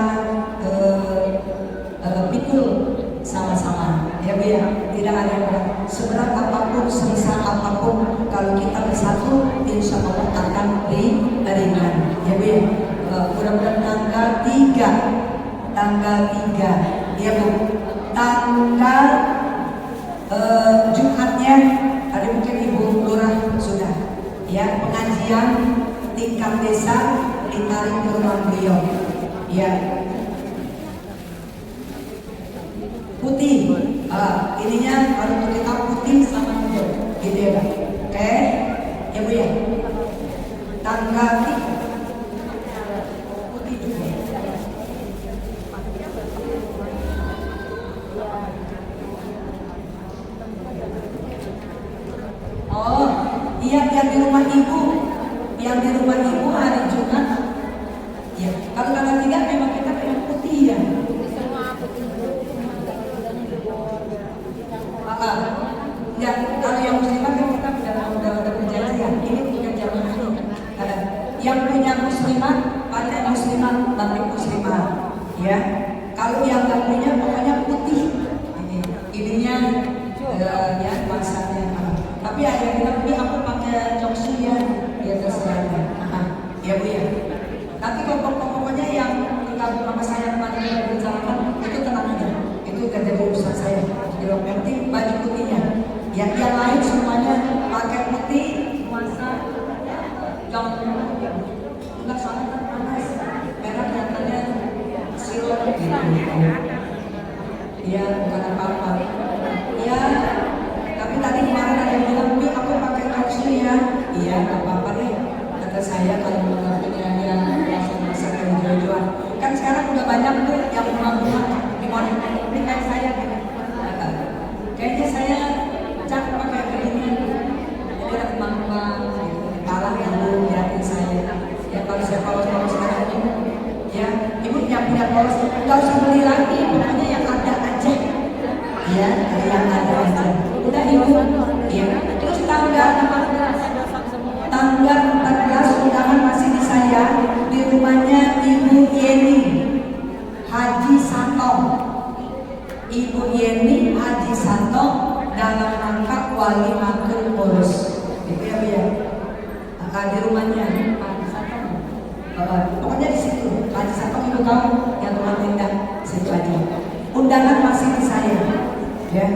pikul sama-sama ya Bu ya, tidak ada yang berat. Seberat apapun, sebesar apapun, kalau kita bersatu insya Allah akan ringan ya Bu ya. Mudah-mudahan tanggal 3 ya Bu, tanggal Jumatnya tadi mungkin Ibu Lurah sudah ya, pengajian tingkat desa ditarik ke rumah beliau ya, putih ininya kalau untuk kita putih sama hijau gitu ya Pak. Oke ya Bu ya, tanggal 3 putih juga. Oh iya, yang di rumah Ibu, hari Jumat ya. Kalau tanggal 3 memang kita pengen putih ya. Ya, kalau yang muslimah kan kita udah perjanjian. Ini punya jamaah. Yang punya muslimah pakai muslimah, batik muslimah. Ya, kalau yang nggak punya pokoknya putih. Ininya ya masanya. Tapi ada yang bilang ini aku pakai joksu ya terserah. Ya Bu ya. Tapi kalau jadi urusan saya. Yang penting baju putihnya. Yang lain semuanya pakai putih, puasa, jangan enggak salah kan panas. Merah kelihatannya silau gitu. Iya, bukan apa-apa. Iya, tapi tadi kemarin ada yang bilang, "Bi, aku pakai kaos ini ya." Iya, nggak apa-apa deh. Kata saya kalau menurut yang masak dan jual-jual. Kan sekarang udah banyak tuh yang bunga-bunga di model ini kayak saya. Kayaknya saya cakep pakai begini. Jadi ada kembang-kembang, kalah yang dulu liatin saya. Ya kalau saya polos-polos sekarang ini, ya ibu yang punya polos nggak usah beli lagi, pokoknya yang ada aja. Ya, yang ada aja. Udah ibu. Ya. Terus tanggal 14 undangan masih di saya di rumahnya Ibu Yeni Haji Santo. Ibu Yeni Haji Santo dalam rangka wali makan urus. Itu ya Bu ya. Di rumahnya Haji Santo. Pokoknya di situ Haji Santo ibu tahu yang rumah Indah situ aja. Undangan masih di saya. Ya.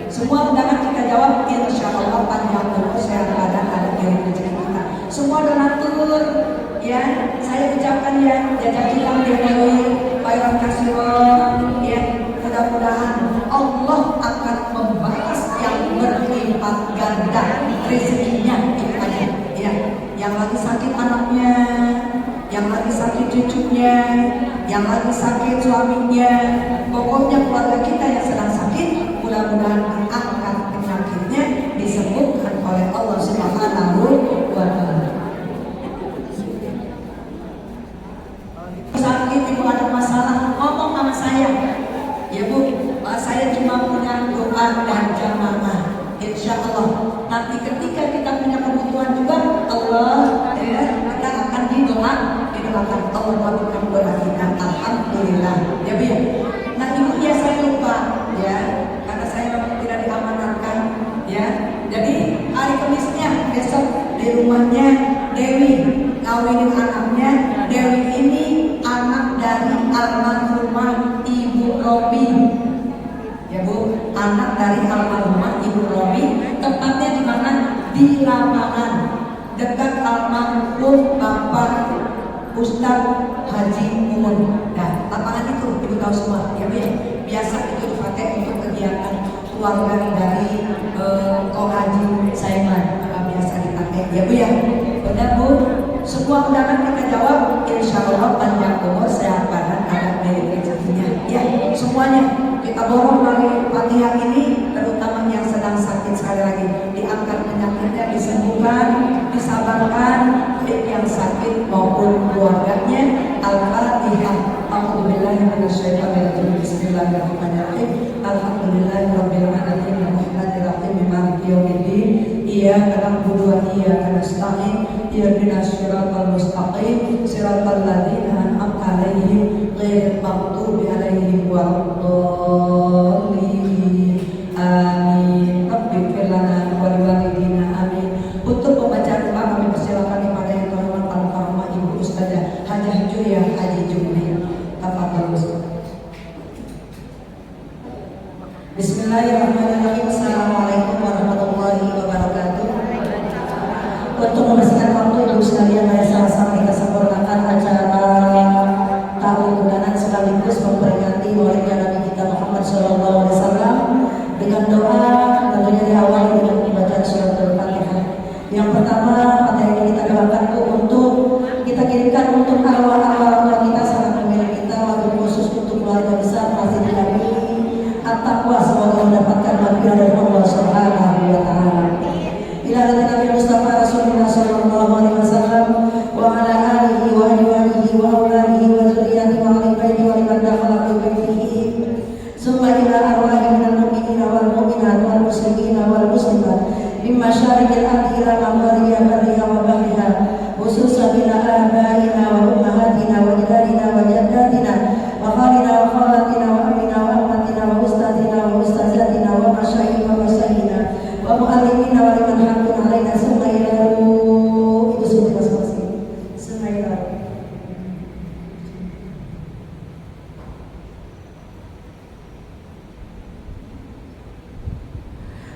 Semua undangan kita jawab, insya Allah panjang umur sehat badan ada kirim rezeki kita. Semua donatur, ya saya ucapkan ya jazakallahu khairan katsiran, ya mudah-mudahan Allah akan membalas yang berlipat ganda rezekinya itu aja. Ya, yang lagi sakit anaknya, yang lagi sakit cucunya, yang lagi sakit suaminya, pokoknya keluarga kita yang sedang sakit, mudah-mudahan diangkat penyakitnya, disembuhkan oleh Allah Subhanahu wa Ta'ala. Sakit ibu ada masalah, ngomong sama saya. Ya Bu, saya cuma punya doa dan jamaah. Insya Allah nanti ketika kita punya kebutuhan juga Allah kita akan didoakan Allah mengabulkan doa kita. Alhamdulillah. Ya Bu. Nah ibu ya saya lupa ya karena saya memang tidak diamanatkan ya. Jadi hari Kamisnya besok di rumahnya Dewi ngawinin anaknya. Dewi ini anak dari almarhumah Ibu Robi. Ya Bu, anak dari almarhumah Ibu Robi, tempatnya di mana? Di Lamongan, dekat almarhum Bapak Ustadz Haji Mumun. Nah, lapangan itu Ibu tahu semua, ya Bu ya. Biasa itu dipakai untuk kegiatan keluarga dari Kong Haji Saiman, biasa dipakai, ya Bu ya. Benar Bu, semua undangan kita jawab, insya Allah panjang umur, sehat badan, ada milik rezekinya. Ya, semuanya. Kita borong dari Fatihah ini, terutama yang sedang sakit sekali lagi, diangkat penyakitnya, disembuhkan, disabarkan, baik yang sakit maupun keluarganya. Al-Fatihah. A'udzubillahi minasyaitonirrajim. Bismillahirrahmanirrahim. Alhamdulillahirabbil alamin. Arrahmanir rahim. Maliki yaumiddin. Iyyaka na'budu wa iyyaka nasta'in. Ihdinas siratal mustaqim. Siratal ladzina an'amta 'alaihim ghairil maghdubi 'alaihim waladdallin. Amin. Rabbighfir lana wa liwalidina. Amin. Untuk pembacaan doa kami persilakan kepada yang terhormat Al-Fahamah Ibu Ustazah Hajah Julia Haji Jumni. Tafadhol Ustaz. Bismillahirrahmanirrahim. Assalamualaikum warahmatullahi wabarakatuh. Untuk membersihkan waktu Ibu sekalian, mari sama-sama kita sempurnakan acara tahunan sekaligus memperingati maulidnya Nabi kita Muhammad SAW dengan doa, tentunya diawali dengan pembacaan suratul Fatihah. Yang pertama, materi ini kita doakan untuk kita kirimkan untuk arwah-arwah tua kita, sanak pemilik kita, wabil khusus untuk keluarga besar masih kami at-taqwa, semoga mendapatkan maghfirah dari Allah Subhanahu wa Ta'ala. Ila Nabi Mustafa Rasulullah sallallahu alaihi wasallam wa ala alihi wa azwajihi wa auladihi wa dzurriyyatihi wa ali baitihi wa liman dakhala fi baitihi. Summa ila arwahi minal mu'minina wal mu'minat wal muslimina wal muslimat min masyariqil ardi ila magharibiha barriha wa bahriha, khususan ila abaina wa ummahatina wa ajdadina wa jaddatina wa khalina wa khalatina wa amina wa ammatina wa ustazina wa ustazatina wa masyaikh wa masyayina wa mu'allimina wa liman haqqun alaina. Summa ila Ibu Suci masing-masing. Summa ila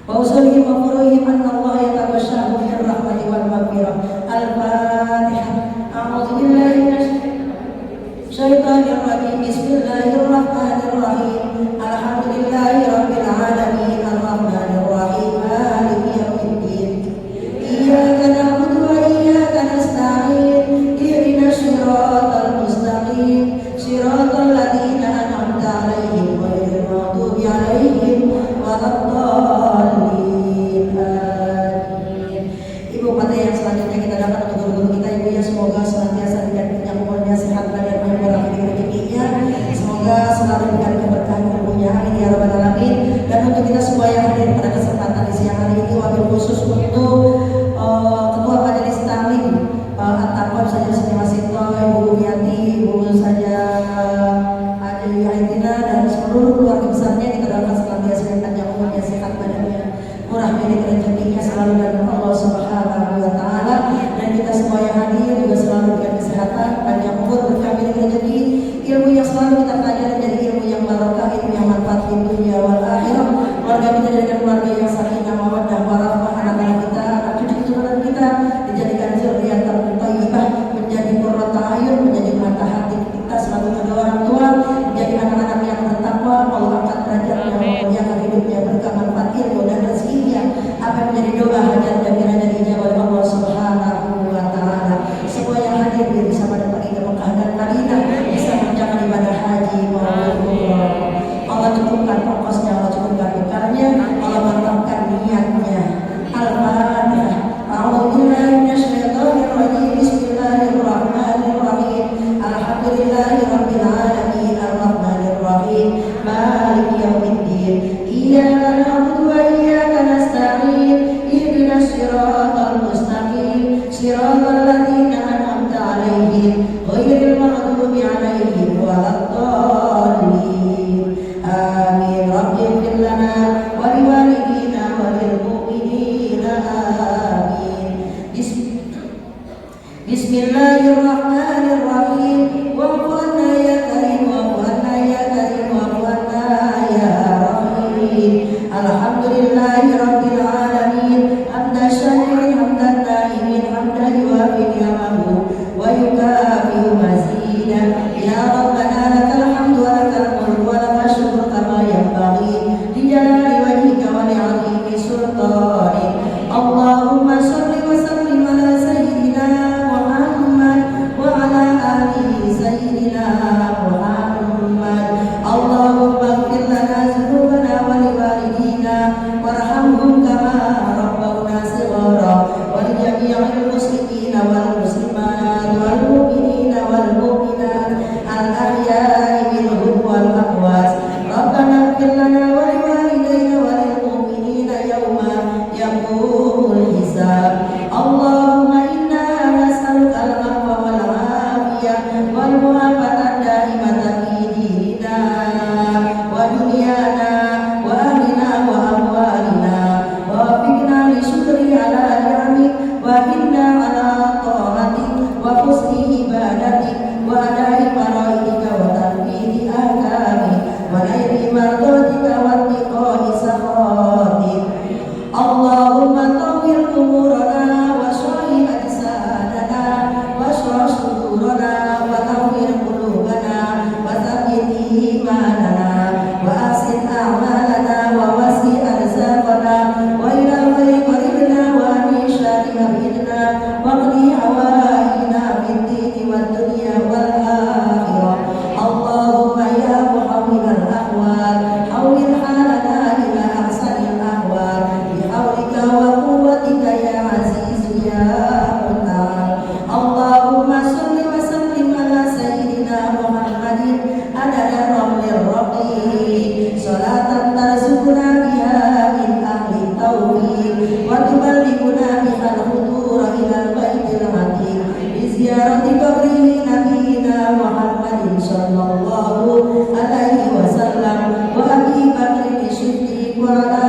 وأصلهم وفرهم أن الله يتغشاهم بالرحمة والمغفرة. الفاتحة. أعوذ بالله من الشيطان الرجيم. بسم الله الرحمن الرحيم. الحمد لله رب العالمين الرحمن الرحيم مالك يوم الدين. إياك نعبد وإياك نستعين. اهدنا الصراط المستقيم صراط الذين أنعمت عليهم غير المغضوب عليهم ولا الضالين. آمين. Ibu kata yang selanjutnya kita dapat untuk guru-guru kita, Ibu ya, semoga senantiasa diberikan umurnya sehat dan memberkahi rezekinya. Semoga selalu diberikan keberkahan ilmunya. Amin ya rabbal alamin. Dan untuk kita semua yang hadir pada kesempatan di siang hari ini, wabil khusus untuk Ketua Majelis Taklim At-Taqwa saja Siti Masito, Ibu Yati, Ibu saja Aja Yuhaitina, dan seluruh keluarga besarnya kita doakan senantiasa panjang umurnya, sehat badannya, murah milik rezekinya selalu dari Allah Subhanahu wa taala. Dan kita semua yang hadir juga selalu diberikan kesehatan, panjang umur, berkah milik rezeki, ilmu yang selalu kita pelajari jadi ilmu yang barokah, ilmu yang manfaat di dunia wal akhirah. Keluarga kita jadikan keluarga yang sakinah mawaddah warahmah, anak-anak kita, anak cucu keturunan kita dijadikan zurriyatan thayyibah, menjadi qurrata ayun, menjadi mata hati kita selalu kedua orang tua, menjadi anak-anak yang bertakwa. Allah angkat derajatnya, memuliakan hidupnya, berkah manfaat ilmu dan rezekinya. Apa yang menjadi doa hajat dan kiranya dijawab oleh Allah Subhanahu wa taala. Semua yang hadir biar bisa mendapat Mekah dan Madinah, bisa mengerjakan ibadah haji maupun umrah. Allah cukupkan ongkosnya, Allah cukupkan bekalnya, Allah mantapkan niatnya. Al-Fatihah. A'udzu billahi minasyaitonir rajim. Bismillahirrahmanirrahim. Alhamdulillahirabbil alamin arrahmanir rahim maliki yaumiddin. Iyyaka na'budu wa iyyaka nasta'in. Ihdinas siratal mustaqim siratal ladzina an'amta 'alaihim ghairil maghdubi 'alaihim waladdallin. Amin. Rabbighfir lana wa liwalidina wa lil mu'minina. Amin. Bismillahirrahmanirrahim. Wa'fu 'anna ya karim, wa'fu 'anna ya karim, wa'fu 'anna ya rahim. Alhamdulillahi rabbil alamin. Hamdan syakirin, hamdan na'imin, hamdan yuwafi ni'amahu wa yukafi'u mazidah. Ya Rabbana lakal hamdu wa lakal mulku wa lakal syukru kama yanbaghi li jalali wajhika wa li 'azimi sultanik. Allahumma shalli wa sallim ala sayyidina Muhammad wa ala ali sayyidina Muhammad. Allahumma ighfir lana dzunubana wa li walidina warhamhum kama rabbawna shighara wa li jami'il muslimina wal muslimat wal mu'minina wal mu'minat al ahya'i minhum wal amwat. Rabbana ighfir lana wa li walidayna wa lil mu'minina yawma yaqumul hisab. Allahumma inna nas'aluka al-'afwa wal 'afiyah wal mu'afata daimata fi dinina wa dunyana wa ahlina wa amwalina wa wafiqna li syukri ala ni'amik wa inna ala ta'atik wa husni ibadatik wa adai faraidika wa tanfidi ahkamik wa naili mardatika wa tiqai sakhatik. Allahumma tawwir umurana wa syahi ajsadana wa syurah sudurana wa tawwir qulubana wa thabbit imanana wa asin a'malana wa wasi' arzaqana wa ila al-khairi qaribna wa min syarri habibna wa qdi hawaijna fid dini wad dunya wal akhirah. Allahumma ya muhawwilal ahwal hawwil halana ila ahsanil ahwal bihaulika wa quwwatika ya azizu ya muta'al. Allahumma shalli wa sallim ala sayyidina Muhammadin adada ramlir raqib salatan tarzuquna biha min ahli tauhid wa tuballighuna biha al-hudura ila al-baitil atiq bi ziyarati qabri nabiyina Muhammadin sallallahu alaihi wasallam wa Abi Bakr as-Siddiq wa ala